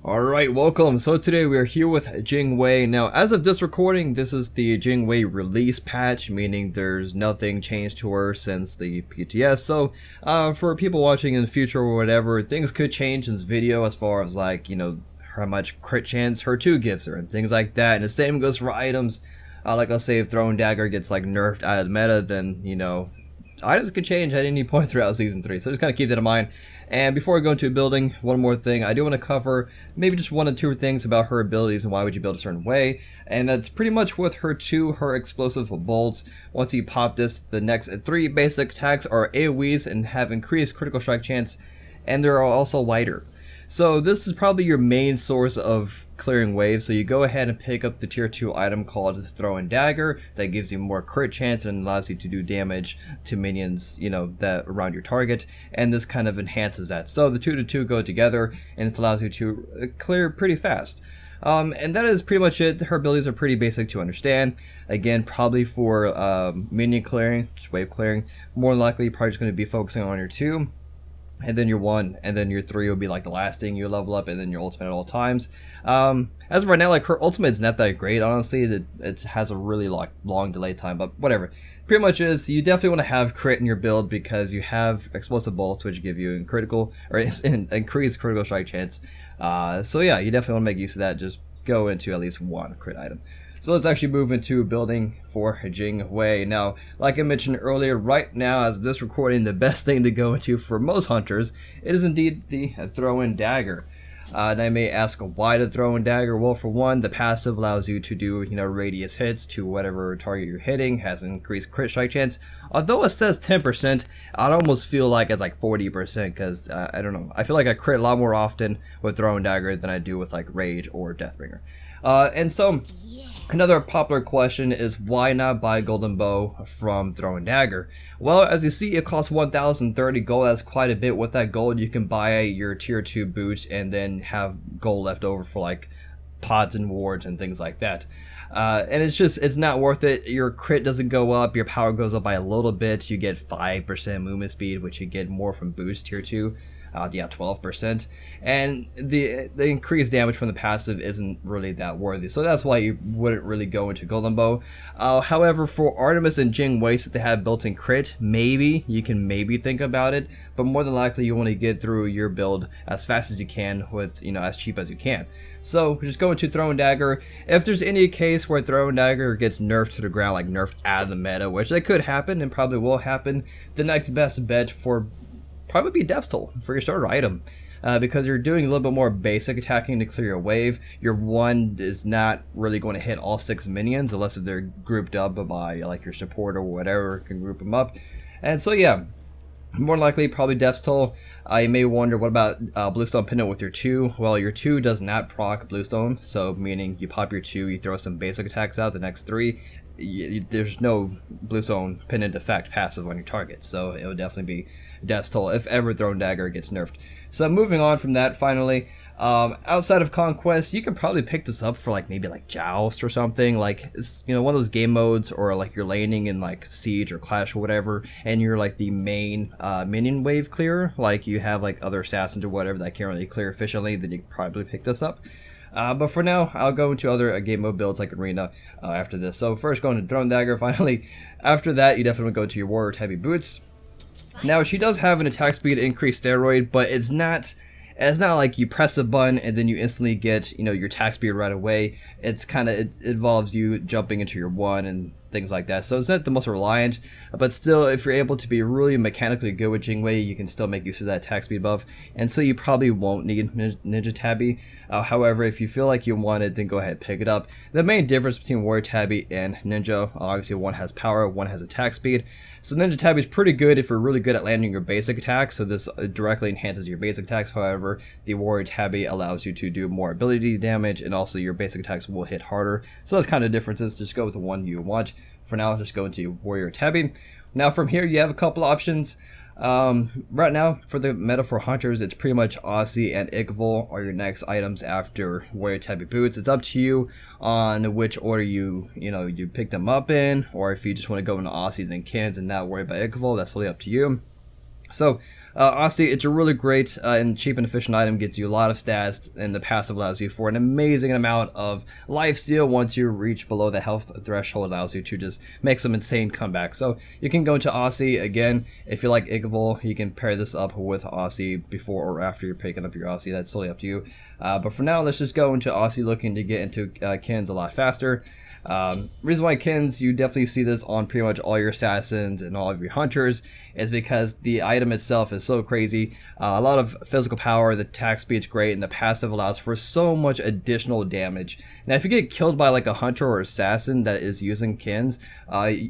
Alright, welcome. So today we are here with Jing Wei. Now, as of this recording, this is the Jing Wei release patch, meaning there's nothing changed to her since the PTS. So, for people watching in the future or whatever, things could change in this video as far as like, how much crit chance her 2 gives her and things like that. And the same goes for items. Like I'll say if Throwing Dagger gets like nerfed out of the meta, then, items can change at any point throughout Season 3, so just kind of keep that in mind. And before we go into building, one more thing, I do want to cover maybe just 1 or 2 things about her abilities and why would you build a certain way. And that's pretty much with her 2, her explosive bolts. Once you pop this, the next 3 basic attacks are AoEs and have increased critical strike chance, and they're also wider. So this is probably your main source of clearing waves, so you go ahead and pick up the tier 2 item called Throwing Dagger that gives you more crit chance and allows you to do damage to minions, that around your target, and this kind of enhances that. So the 2 to 2 go together, and it allows you to clear pretty fast. And that is pretty much it. Her abilities are pretty basic to understand. Again, probably for minion clearing, just wave clearing, more likely you're probably just going to be focusing on your 2. And then your 1, and then your 3 will be like the last thing you level up, and then your ultimate at all times. As of right now, like her ultimate's not that great, honestly. It has a really long delay time, but whatever. Pretty much is, you definitely want to have crit in your build because you have explosive bolts, which give you increased critical strike chance. So yeah, you definitely want to make use of that. Just go into at least 1 crit item. So let's actually move into building for Jing Wei. Now, like I mentioned earlier, right now as of this recording, the best thing to go into for most hunters, it is indeed the Throw-in Dagger. And I may ask why the Throw-in Dagger. Well, for one, the passive allows you to do, radius hits to whatever target you're hitting, has an increased crit strike chance. Although it says 10%, I'd almost feel like it's like 40% because, I don't know, I feel like I crit a lot more often with Throw-in Dagger than I do with like Rage or Deathbringer. And so, another popular question is why not buy Golden Bow from Throwing Dagger? Well, as you see, it costs 1,030 gold. That's quite a bit. With that gold, you can buy your tier 2 boots and then have gold left over for like pods and wards and things like that. And it's not worth it. Your crit doesn't go up. Your power goes up by a little bit. You get 5% movement speed, which you get more from boost tier 2. 12%, and the increased damage from the passive isn't really that worthy, so that's why you wouldn't really go into Golden Bow. However, for Artemis and Jing Wei, since they have built-in crit, maybe you can think about it, but more than likely you want to get through your build as fast as you can with as cheap as you can. So just go into Throwing Dagger. If there's any case where Throwing Dagger gets nerfed to the ground, like nerfed out of the meta, which that could happen and probably will happen, the next best bet for probably be Death's Toll for your starter item, because you're doing a little bit more basic attacking to clear your wave. Your 1 is not really going to hit all 6 minions unless if they're grouped up by like your support or whatever can group them up. And so yeah, more likely probably Death's Toll. You may wonder, what about Bluestone Pendant with your 2? Well, your 2 does not proc Bluestone, so meaning you pop your 2, you throw some basic attacks out, the next 3 there's no Bluestone Pendant effect passive on your target, so it would definitely be Death's Toll if ever Thrown Dagger gets nerfed. So moving on from that, finally, outside of Conquest, you could probably pick this up for like maybe like Joust or something, like one of those game modes, or like you're laning in like Siege or Clash or whatever, and you're like the main minion wave clearer, like you have like other assassins or whatever that can't really clear efficiently, then you could probably pick this up. But for now, I'll go into other game mode builds like Arena after this. So first going to Throwing Dagger, finally. After that, you definitely go to your Warrior Heavy Boots. Now, she does have an attack speed increased steroid, but it's not like you press a button and then you instantly get, your attack speed right away. It's kind of, it involves you jumping into your 1 and things like that. So it's not the most reliant, but still, if you're able to be really mechanically good with Jing Wei, you can still make use of that attack speed buff. And so you probably won't need Ninja Tabby. However, if you feel like you want it, then go ahead and pick it up. The main difference between Warrior Tabby and Ninja, obviously one has power, one has attack speed. So Ninja Tabby is pretty good if you're really good at landing your basic attacks, so this directly enhances your basic attacks. However, the Warrior Tabby allows you to do more ability damage, and also your basic attacks will hit harder. So that's kind of differences. Just go with the one you want. For now, just go into Warrior Tabby. Now from here, you have a couple options. Right now, for the meta for hunters, it's pretty much Aussie and Ichval are your next items after Warrior Tabby Boots. It's up to you on which order you pick them up in, or if you just want to go into Aussie then Cans and not worry about Ichval, that's totally up to you. So, honestly, it's a really great and cheap and efficient item. Gets you a lot of stats, and the passive allows you for an amazing amount of lifesteal. Once you reach below the health threshold, allows you to just make some insane comebacks. So you can go into Aussie again. If you like Igavol, you can pair this up with Aussie before or after you're picking up your Aussie. That's totally up to you. But for now, let's just go into Aussie, looking to get into Kins a lot faster. Reason why Kins, you definitely see this on pretty much all your assassins and all of your hunters, is because the item itself is so crazy. A lot of physical power, the attack speed's great, and the passive allows for so much additional damage. Now, if you get killed by like a hunter or assassin that is using Kins,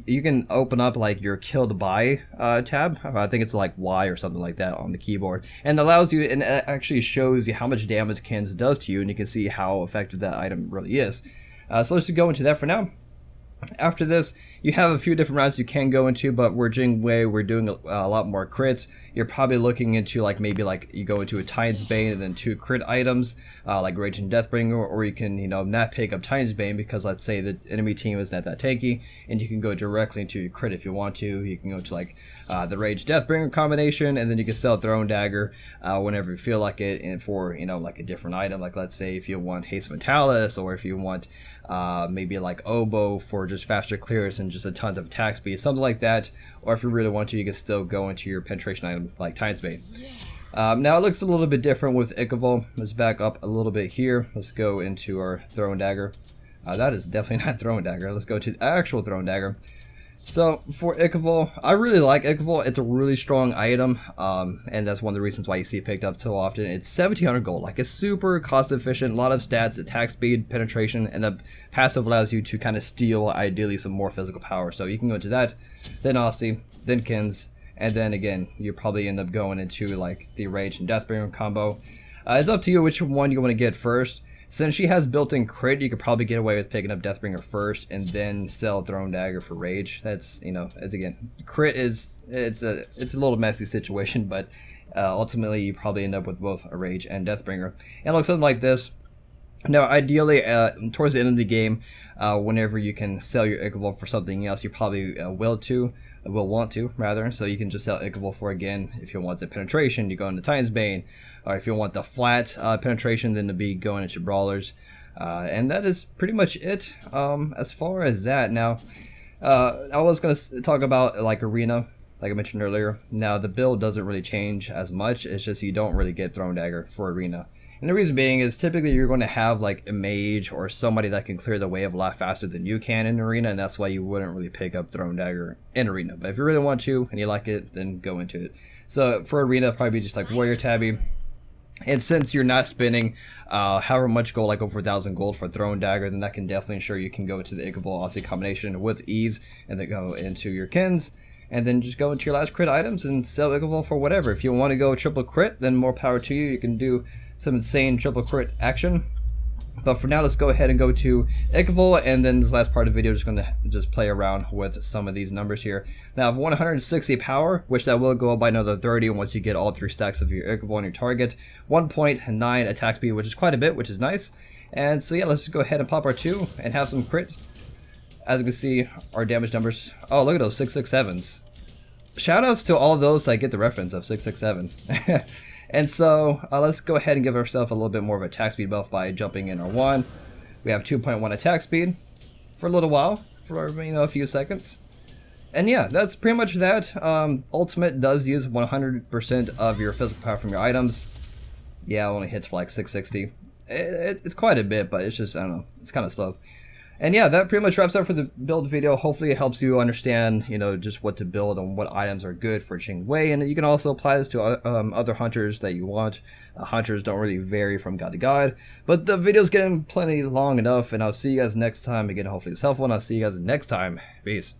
you can open up like your killed by tab. I think it's like Y or something like that on the keyboard, and it allows you, and it actually shows you how much damage Kins does to you, and you can see how effective that item really is. So let's just go into that for now. After this, you have a few different routes you can go into, but we're Jing Wei, we're doing a lot more crits. You're probably looking into like maybe like you go into a Titan's Bane and then 2 crit items like Rage and Deathbringer, or you can, you know, not pick up Titan's Bane because let's say the enemy team is not that tanky, and you can go directly into your crit if you want to. You can go to like the Rage Deathbringer combination, and then you can sell Throne Dagger whenever you feel like it, and for, you know, like a different item, like let's say if you want Haste Mentalis, or if you want maybe like Oboe for just faster clearance and just a tons of attack speed, something like that. Or if you really want to, you can still go into your penetration item like Titan's Bane. Now it looks a little bit different with Igavol. Let's back up a little bit here. Let's go into our Throne Dagger. That is definitely not Throne Dagger. Let's go to the actual Throne Dagger. So for Igavol, I really like Igavol. It's a really strong item, and that's one of the reasons why you see it picked up so often. It's 1700 gold, like it's super cost efficient, a lot of stats, attack speed, penetration, and the passive allows you to kind of steal ideally some more physical power. So you can go into that, then Aussie, then Kins, and then again you probably end up going into like the Rage and Deathbringer combo. It's up to you which one you want to get first. Since she has built-in crit, you could probably get away with picking up Deathbringer first and then sell Throne Dagger for Rage. That's, you know, it's again, crit is, it's a little messy situation, but ultimately you probably end up with both a Rage and Deathbringer. And it looks something like this. Now, ideally, towards the end of the game, whenever you can sell your Igavol for something else, you probably will want to, rather. So you can just sell Igavol for, again, if you want the penetration, you go into Titan's Bane. Or if you want the flat penetration, then to be going into Brawlers. And that is pretty much it as far as that. Now, I was going to talk about like Arena, like I mentioned earlier. Now, the build doesn't really change as much. It's just you don't really get Throne Dagger for Arena. And the reason being is typically you're going to have like a mage or somebody that can clear the wave a lot faster than you can in Arena, and that's why you wouldn't really pick up Throne Dagger in Arena. But if you really want to and you like it, then go into it. So for Arena, probably just like Warrior Tabby. And since you're not spending however much gold, like over 1,000 gold for Throne Dagger, then that can definitely ensure you can go to the Igavol Aussie combination with ease, and then go into your Kins, and then just go into your last crit items and sell Igavol for whatever. If you want to go triple crit, then more power to you. You can do some insane triple crit action. But for now, let's go ahead and go to Igavol, and then this last part of the video, just going to just play around with some of these numbers here. Now, I have 160 power, which that will go up by another 30 once you get all 3 stacks of your Igavol on your target. 1.9 attack speed, which is quite a bit, which is nice. And so yeah, let's just go ahead and pop our 2 and have some crit. As you can see, our damage numbers. Oh, look at those 667s. Shoutouts to all of those that get the reference of 667. And so let's go ahead and give ourselves a little bit more of a attack speed buff by jumping in our 1. We have 2.1 attack speed for a little while, for, you know, a few seconds. And yeah, that's pretty much that. Ultimate does use 100% of your physical power from your items. Yeah, it only hits for like 660. It's quite a bit, but it's just, I don't know, it's kind of slow. And yeah, that pretty much wraps up for the build video. Hopefully it helps you understand, you know, just what to build and what items are good for Jing Wei. And you can also apply this to other hunters that you want. Hunters don't really vary from god to god. But the video's getting plenty long enough, and I'll see you guys next time. Again, hopefully it's helpful, and I'll see you guys next time. Peace.